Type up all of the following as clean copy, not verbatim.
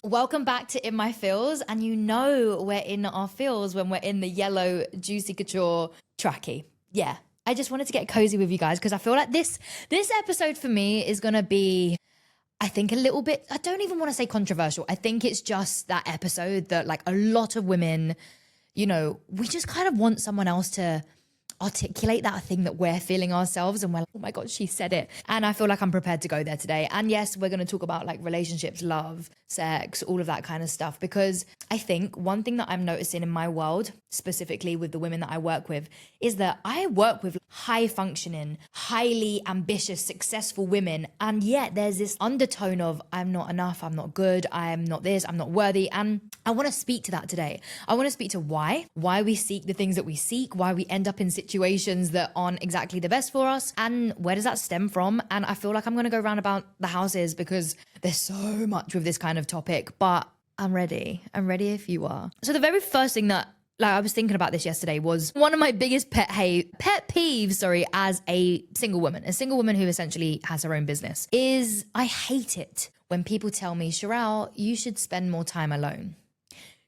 Welcome back to In My Feels, and you know we're in our feels when we're in the yellow Juicy Couture trackie. Yeah, I just wanted to get cozy with you guys because I feel like this episode for me is gonna be, I think, a little bit, I don't even want to say controversial. I think it's just that episode that like a lot of women, you know, we just kind of want someone else to articulate that thing that we're feeling ourselves, and we're like, oh my god, she said it. And I feel like I'm prepared to go there today. And yes, we're going to talk about like relationships, love, sex, all of that kind of stuff, because I think one thing that I'm noticing in my world, specifically with the women that I work with, is that I work with high functioning, highly ambitious, successful women, and yet there's this undertone of I'm not enough, I'm not good, I'm not this, I'm not worthy. And I want to speak to that today. I want to speak to why we seek the things that we seek, why we end up in situations that aren't exactly the best for us, and where does that stem from. And I feel like I'm going to go round about the houses because there's so much with this kind of topic, but I'm ready if you are. So the very first thing that, like, I was thinking about this yesterday, was one of my biggest pet peeves, as a single woman who essentially has her own business, is I hate it when people tell me, Cherelle, you should spend more time alone.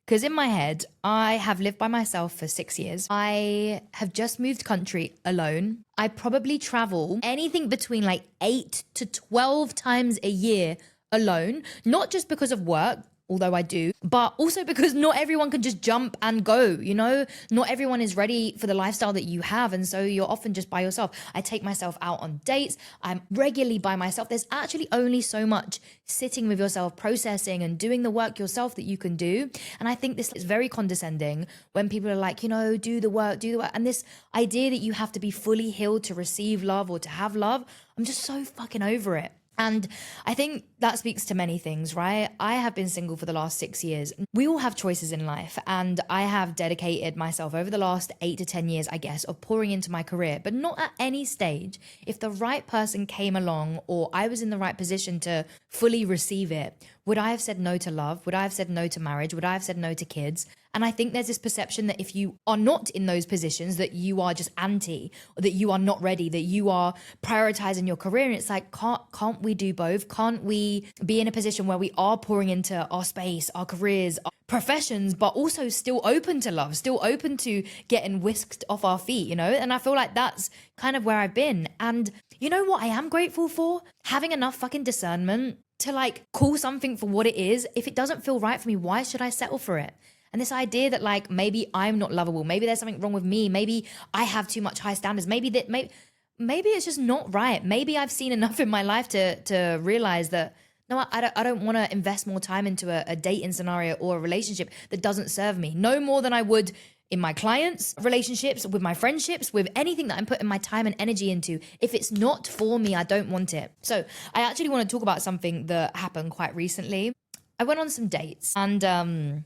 Because in my head, I have lived by myself for 6 years. I have just moved country alone. I probably travel anything between like 8 to 12 times a year alone, not just because of work, although I do, but also because not everyone can just jump and go, you know? Not everyone is ready for the lifestyle that you have, and so you're often just by yourself. I take myself out on dates. I'm regularly by myself. There's actually only so much sitting with yourself, processing and doing the work yourself that you can do. And I think this is very condescending when people are like, you know, do the work. And this idea that you have to be fully healed to receive love or to have love, I'm just so fucking over it. And I think that speaks to many things, right? I have been single for the last 6 years. We all have choices in life, and I have dedicated myself over the last 8 to 10 years, I guess, of pouring into my career, but not at any stage. If the right person came along or I was in the right position to fully receive it, would I have said no to love? Would I have said no to marriage? Would I have said no to kids? And I think there's this perception that if you are not in those positions, that you are just anti, or that you are not ready, that you are prioritizing your career. And it's like, can't we do both? Can't we be in a position where we are pouring into our space, our careers, our professions, but also still open to love, still open to getting whisked off our feet, you know? And I feel like that's kind of where I've been. And you know what I am grateful for? Having enough fucking discernment to like call something for what it is. If it doesn't feel right for me, why should I settle for it? And this idea that like maybe I'm not lovable, maybe there's something wrong with me, maybe I have too much high standards, maybe it's just not right. Maybe I've seen enough in my life to realize that no, I don't want to invest more time into a dating scenario or a relationship that doesn't serve me, no more than I would in my clients' relationships, with my friendships, with anything that I'm putting my time and energy into. If it's not for me, I don't want it. So I actually want to talk about something that happened quite recently. I went on some dates, and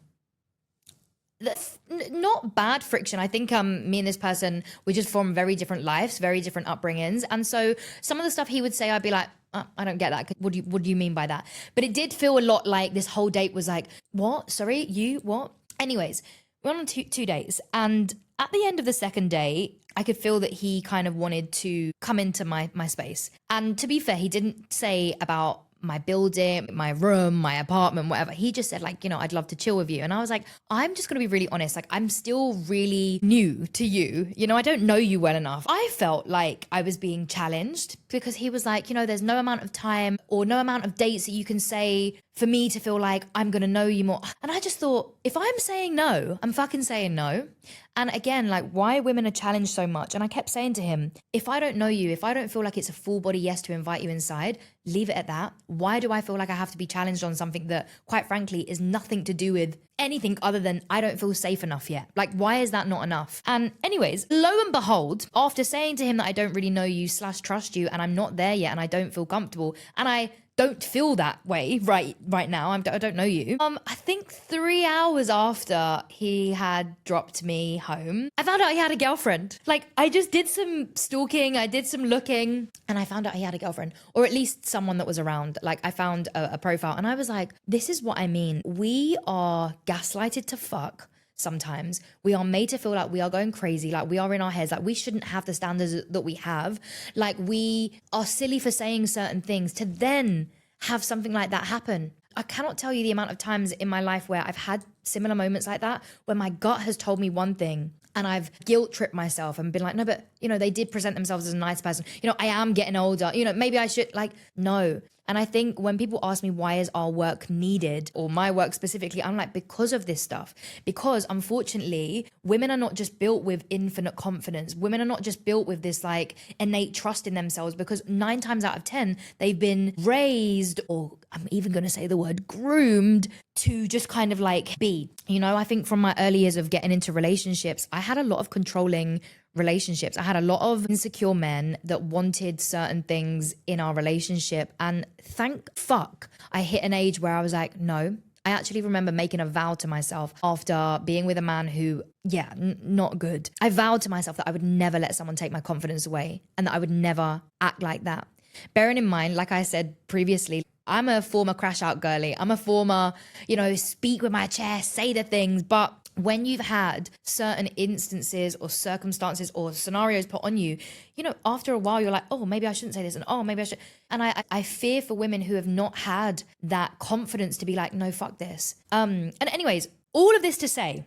that's not bad friction. I think me and this person, we just from very different lives, very different upbringings. And so some of the stuff he would say, I'd be like, I don't get that. What do you mean by that? But it did feel a lot like this whole date was like, what? Sorry, you, what? Anyways, we went on two dates. And at the end of the second day, I could feel that he kind of wanted to come into my space. And to be fair, he didn't say about my building, my room, my apartment, whatever. He just said like, you know, I'd love to chill with you. And I was like, I'm just going to be really honest. Like, I'm still really new to you. You know, I don't know you well enough. I felt like I was being challenged because he was like, you know, there's no amount of time or no amount of dates that you can say for me to feel like I'm going to know you more. And I just thought, if I'm saying no, I'm fucking saying no. And again, like, why women are challenged so much. And I kept saying to him, if I don't know you, if I don't feel like it's a full body yes to invite you inside, leave it at that. Why do I feel like I have to be challenged on something that, quite frankly, is nothing to do with anything other than I don't feel safe enough yet? Like, why is that not enough? And anyways, lo and behold, after saying to him that I don't really know you / trust you, and I'm not there yet, and I don't feel comfortable, and I don't feel that way right now. I don't know you. I think 3 hours after he had dropped me home, I found out he had a girlfriend. Like, I just did some stalking, I did some looking, and I found out he had a girlfriend, or at least someone that was around. Like, I found a profile, and I was like, this is what I mean. We are gaslighted to fuck. Sometimes we are made to feel like we are going crazy, like we are in our heads, like we shouldn't have the standards that we have, like we are silly for saying certain things to then have something like that happen. I cannot tell you the amount of times in my life where I've had similar moments like that, where my gut has told me one thing and I've guilt tripped myself and been like, no, but they did present themselves as a nice person. I am getting older, maybe I should, no. And I think when people ask me, why is our work needed, or my work specifically, I'm like, because of this stuff. Because unfortunately, women are not just built with infinite confidence. Women are not just built with this innate trust in themselves, because 9 times out of 10, they've been raised, or I'm even going to say the word groomed, to just kind of be. I think from my early years of getting into relationships, I had a lot of controlling relationships. I had a lot of insecure men that wanted certain things in our relationship. And thank fuck I hit an age where I was like, no. I actually remember making a vow to myself after being with a man who, not good. I vowed to myself that I would never let someone take my confidence away, and that I would never act like that. Bearing in mind, like I said previously, I'm a former crash out girly. I'm a former, speak with my chest, say the things. But when you've had certain instances or circumstances or scenarios put on you, after a while you're like, oh, maybe I shouldn't say this, and oh, maybe I should. And I fear for women who have not had that confidence to be like, no, fuck this. And anyways, all of this to say,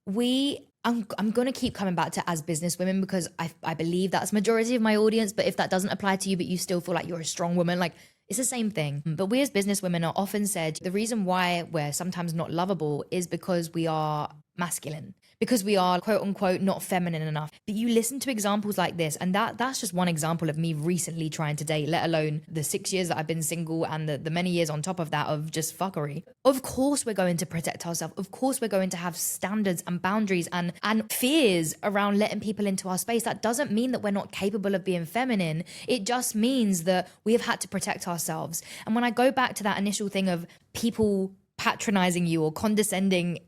I'm going to keep coming back to as business women, because I believe that's majority of my audience. But if that doesn't apply to you, but you still feel like you're a strong woman, it's the same thing. But we as business women are often said the reason why we're sometimes not lovable is because we are masculine, because we are quote unquote not feminine enough. But you listen to examples like this, and that's just one example of me recently trying to date, let alone the 6 years that I've been single and the many years on top of that of just fuckery. Of course we're going to protect ourselves. Of course we're going to have standards and boundaries and fears around letting people into our space. That doesn't mean that we're not capable of being feminine. It just means that we have had to protect ourselves. And when I go back to that initial thing of people patronizing you or condescending,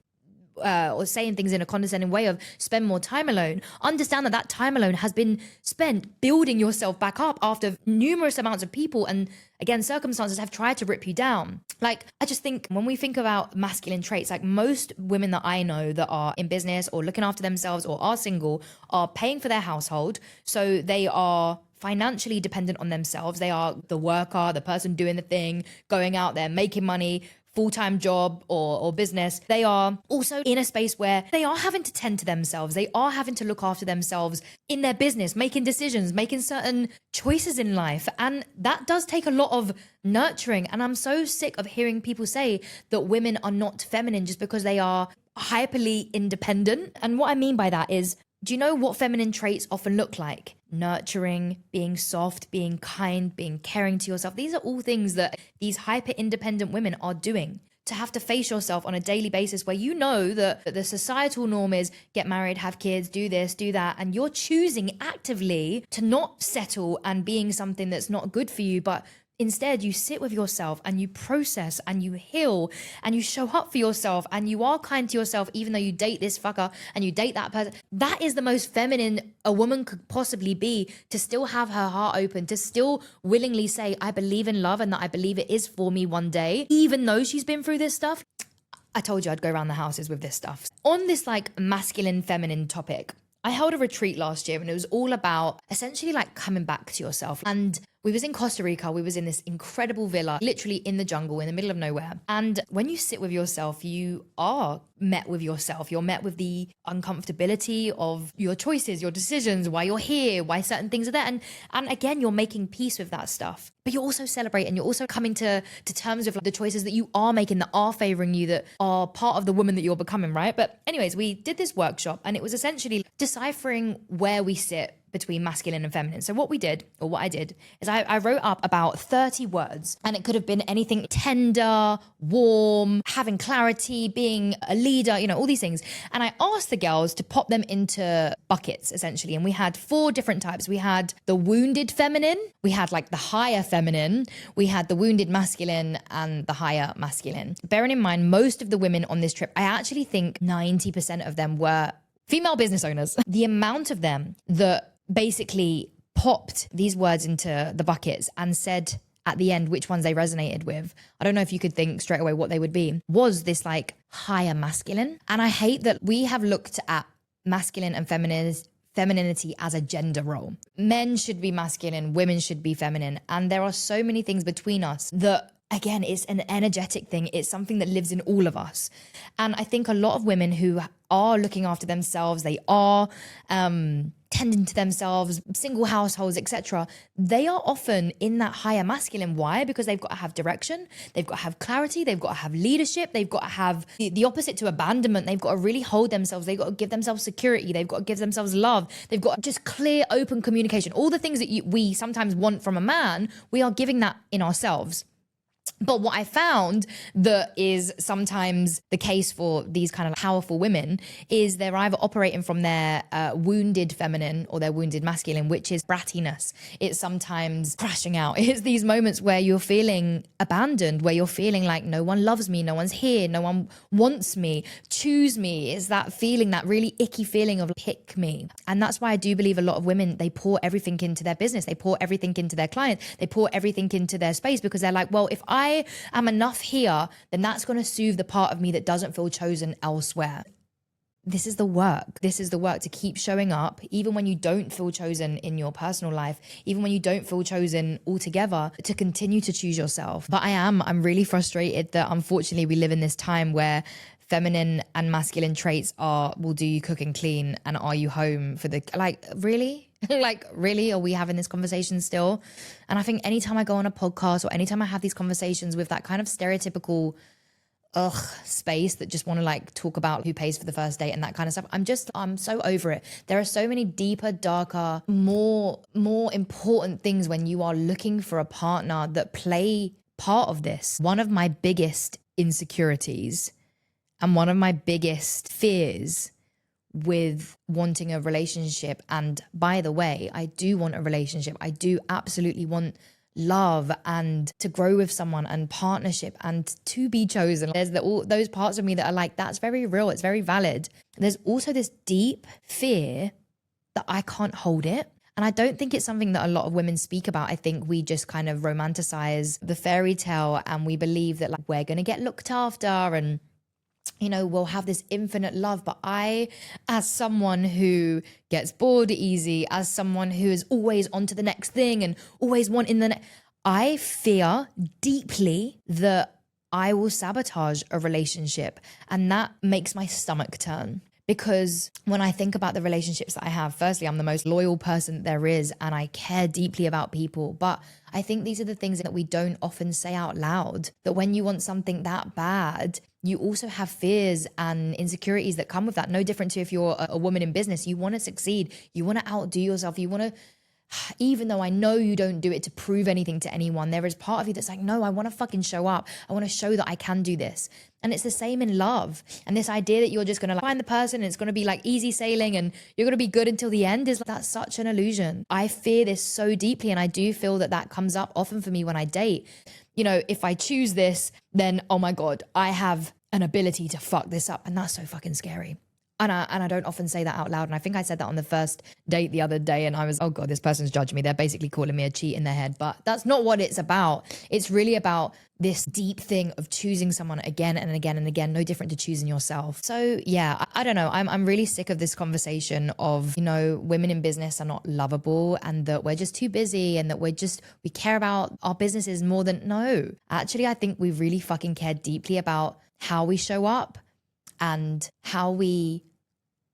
or saying things in a condescending way of spend more time alone, understand that time alone has been spent building yourself back up after numerous amounts of people and, again, circumstances have tried to rip you down. I just think when we think about masculine traits, most women that I know that are in business or looking after themselves or are single are paying for their household. So they are financially dependent on themselves. They are the worker, the person doing the thing, going out there, making money, full-time job or business. They are also in a space where they are having to tend to themselves. They are having to look after themselves in their business, making decisions, making certain choices in life. And that does take a lot of nurturing. And I'm so sick of hearing people say that women are not feminine just because they are hyperly independent. And what I mean by that is, do you know what feminine traits often look like? Nurturing, being soft, being kind, being caring to yourself. These are all things that these hyper independent women are doing. To have to face yourself on a daily basis where you know that the societal norm is get married, have kids, do this, do that. And you're choosing actively to not settle and being something that's not good for you, but instead, you sit with yourself and you process and you heal and you show up for yourself and you are kind to yourself, even though you date this fucker and you date that person. That is the most feminine a woman could possibly be, to still have her heart open, to still willingly say, I believe in love and that I believe it is for me one day, even though she's been through this stuff. I told you I'd go around the houses with this stuff. On this masculine, feminine topic, I held a retreat last year and it was all about essentially coming back to yourself. And we was in Costa Rica. We was in this incredible villa, literally in the jungle, in the middle of nowhere. And when you sit with yourself, you are met with yourself. You're met with the uncomfortability of your choices, your decisions, why you're here, why certain things are there. And again, you're making peace with that stuff. But you're also celebrating. You're also coming to terms with the choices that you are making, that are favoring you, that are part of the woman that you're becoming, right? But anyways, we did this workshop and it was essentially deciphering where we sit between masculine and feminine. So what we did, or what I did, is I wrote up about 30 words, and it could have been anything tender, warm, having clarity, being a leader, all these things. And I asked the girls to pop them into buckets, essentially. And we had 4 different types. We had the wounded feminine, we had the higher feminine, we had the wounded masculine, and the higher masculine. Bearing in mind, most of the women on this trip, I actually think 90% of them were female business owners. The amount of them that basically popped these words into the buckets and said at the end which ones they resonated with, I don't know if you could think straight away what they would be, was this higher masculine. And I hate that we have looked at masculine and femininity as a gender role. Men should be masculine, women should be feminine. And there are so many things between us that again, it's an energetic thing. It's something that lives in all of us. And I think a lot of women who are looking after themselves, they are tending to themselves, single households, etc., they are often in that higher masculine. Why? Because they've got to have direction, they've got to have clarity, they've got to have leadership, they've got to have the opposite to abandonment. They've got to really hold themselves, they've got to give themselves security, they've got to give themselves love, they've got just clear, open communication. All the things that we sometimes want from a man, we are giving that in ourselves. But what I found that is sometimes the case for these kind of powerful women is they're either operating from their wounded feminine or their wounded masculine, which is brattiness. It's sometimes crashing out. It's these moments where you're feeling abandoned, where you're feeling like no one loves me, no one's here, no one wants me, choose me. It's that feeling, that really icky feeling of pick me. And that's why I do believe a lot of women, they pour everything into their business. They pour everything into their clients. They pour everything into their space because they're like, well, if I am enough here, then that's going to soothe the part of me that doesn't feel chosen elsewhere. This is the work. This is the work to keep showing up, even when you don't feel chosen in your personal life, even when you don't feel chosen altogether, to continue to choose yourself. But I'm really frustrated that unfortunately we live in this time where feminine and masculine traits are, will do you cook and clean and are you home for the, like, really? Like, really, are we having this conversation still? And I think anytime I go on a podcast or anytime I have these conversations with that kind of stereotypical space that just want to like talk about who pays for the first date and that kind of stuff, I'm so over it. There are so many deeper, darker, more important things when you are looking for a partner that play part of this. One of my biggest insecurities and one of my biggest fears with wanting a relationship, and by the way, I do want a relationship. I do absolutely want love and to grow with someone and partnership and to be chosen. There's all those parts of me that are like, that's very real. It's very valid. There's also this deep fear that I can't hold it. And I don't think it's something that a lot of women speak about. I think we just kind of romanticize the fairy tale and we believe that like we're going to get looked after and, you know, we'll have this infinite love. But I, as someone who gets bored easy, as someone who is always on to the next thing and always wanting the next, I fear deeply that I will sabotage a relationship. And that makes my stomach turn. Because when I think about the relationships that I have, firstly, I'm the most loyal person there is and I care deeply about people. But I think these are the things that we don't often say out loud, that when you want something that bad, you also have fears and insecurities that come with that. No different to if you're a woman in business, you want to succeed, you want to outdo yourself, you want to, even though I know you don't do it to prove anything to anyone, there is part of you that's like, no, I want to fucking show up. I want to show that I can do this. And it's the same in love. And this idea that you're just going to find the person and it's going to be like easy sailing and you're going to be good until the end is that's such an illusion. I fear this so deeply. And I do feel that that comes up often for me when I date. You know, if I choose this, then, oh my God, I have an ability to fuck this up. And that's so fucking scary. And I don't often say that out loud. And I think I said that on the first date the other day and I was, oh God, this person's judging me. They're basically calling me a cheat in their head. But that's not what it's about. It's really about this deep thing of choosing someone again and again and again, no different to choosing yourself. So yeah, I don't know. I'm really sick of this conversation of, you know, women in business are not lovable and that we're just too busy and that we care about our businesses more than, no. Actually, I think we really fucking care deeply about how we show up and how we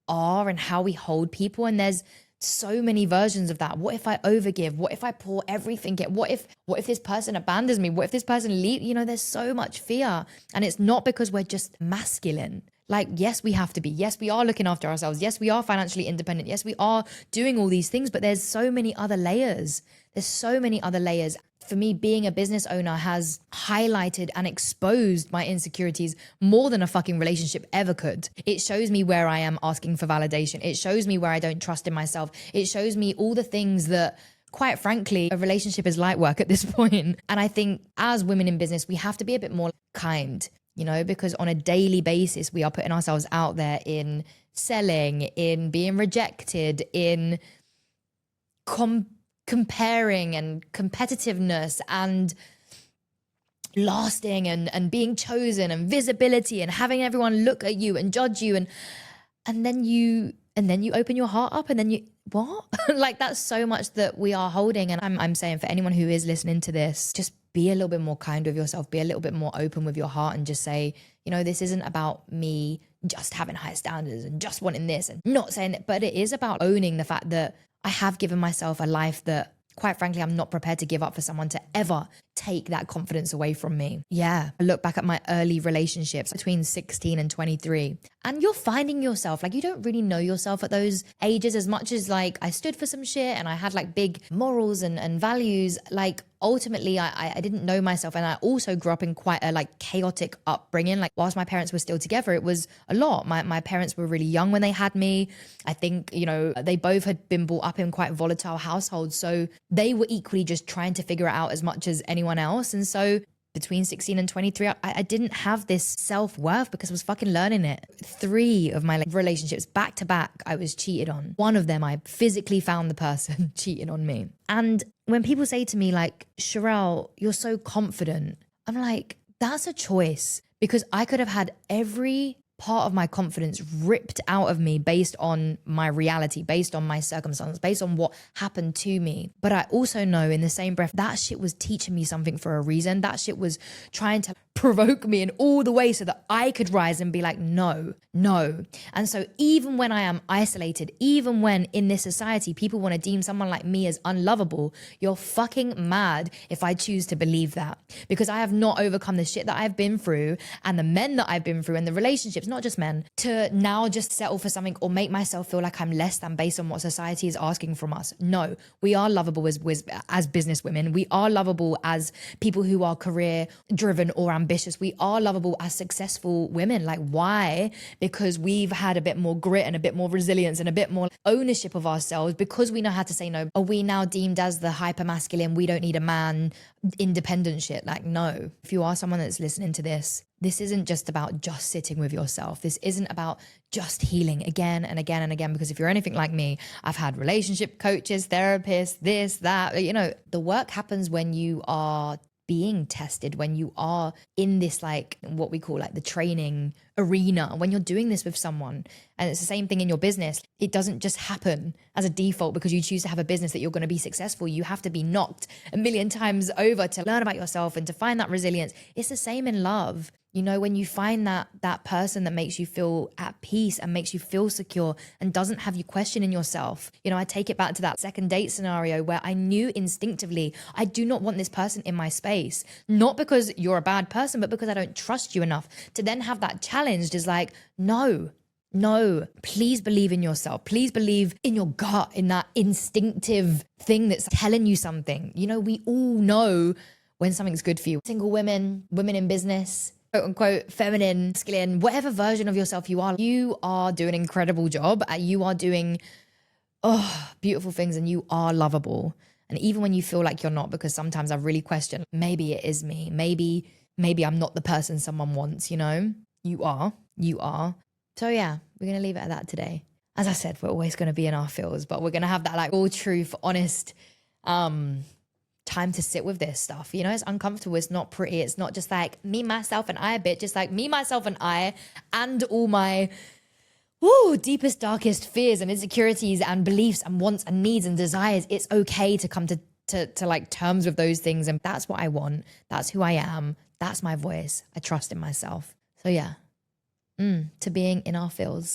are and how we hold people. And there's so many versions of that. What if I overgive? What if I pour everything in? What if this person abandons me? What if this person leaves? You know, there's so much fear. And it's not because we're just masculine. Like, yes, we have to be. Yes, we are looking after ourselves. Yes, we are financially independent. Yes, we are doing all these things, but there's so many other layers. There's so many other layers. For me, being a business owner has highlighted and exposed my insecurities more than a fucking relationship ever could. It shows me where I am asking for validation. It shows me where I don't trust in myself. It shows me all the things that, quite frankly, a relationship is light work at this point. And I think as women in business, we have to be a bit more kind, you know, because on a daily basis, we are putting ourselves out there in selling, in being rejected, in comparing and competitiveness and lasting and being chosen and visibility and having everyone look at you and judge you and then you open your heart up and then you what like that's so much that we are holding. And I'm saying for anyone who is listening to this, just be a little bit more kind with yourself, be a little bit more open with your heart, and just say, you know, this isn't about me just having high standards and just wanting this and not saying it, but it is about owning the fact that I have given myself a life that, quite frankly, I'm not prepared to give up for someone to ever take that confidence away from me. Yeah. I look back at my early relationships between 16 and 23, and you're finding yourself. Like, you don't really know yourself at those ages as much as, like, I stood for some shit and I had like big morals and values. Like, ultimately, I didn't know myself. And I also grew up in quite a like chaotic upbringing. Like, whilst my parents were still together, it was a lot. My parents were really young when they had me. I think, you know, they both had been brought up in quite volatile households. So they were equally just trying to figure it out as much as anyone else. And so between 16 and 23, I didn't have this self-worth because I was fucking learning it. 3 of my relationships back to back, I was cheated on. One of them, I physically found the person cheating on me. And when people say to me like, Cherelle, you're so confident, I'm like, that's a choice, because I could have had every part of my confidence ripped out of me based on my reality, based on my circumstances, based on what happened to me. But I also know in the same breath, that shit was teaching me something for a reason. That shit was trying to provoke me in all the ways so that I could rise and be like, no. And so even when I am isolated, even when in this society, people want to deem someone like me as unlovable, you're fucking mad if I choose to believe that, because I have not overcome the shit that I've been through and the men that I've been through and the relationships, not just men, to now just settle for something or make myself feel like I'm less than based on what society is asking from us. No, we are lovable as business women. We are lovable as people who are career driven or ambitious. We are lovable as successful women. Like, why? Because we've had a bit more grit and a bit more resilience and a bit more ownership of ourselves, because we know how to say no. Are we now deemed as the hyper masculine, we don't need a man, independent shit? Like, no. If you are someone that's listening to this isn't just about just sitting with yourself. This isn't about just healing again and again and again, because if you're anything like me, I've had relationship coaches, therapists, this, that, you know, the work happens when you are being tested, when you are in this, like, what we call like the training arena, when you're doing this with someone. And it's the same thing in your business. It doesn't just happen as a default because you choose to have a business that you're going to be successful. You have to be knocked a million times over to learn about yourself and to find that resilience. It's the same in love. You know, when you find that person that makes you feel at peace and makes you feel secure and doesn't have you questioning yourself. You know, I take it back to that second date scenario where I knew instinctively I do not want this person in my space. Not because you're a bad person, but because I don't trust you enough. To then have that challenged is like, no, please believe in yourself. Please believe in your gut, in that instinctive thing that's telling you something. You know, we all know when something's good for you. Single women, women in business, quote unquote, feminine, masculine, whatever version of yourself you are doing an incredible job. You are doing beautiful things, and you are lovable. And even when you feel like you're not, because sometimes I really question, maybe it is me. Maybe I'm not the person someone wants, you know? You are. So yeah, we're going to leave it at that today. As I said, we're always going to be in our feels, but we're going to have that like all truth, honest, time to sit with this stuff. You know, it's uncomfortable. It's not pretty. It's not just like me, myself, and I a bit, just like me, myself, and I, and all my deepest, darkest fears and insecurities and beliefs and wants and needs and desires. It's okay to come to like terms with those things. And that's what I want. That's who I am. That's my voice. I trust in myself. So yeah, to being in our feels.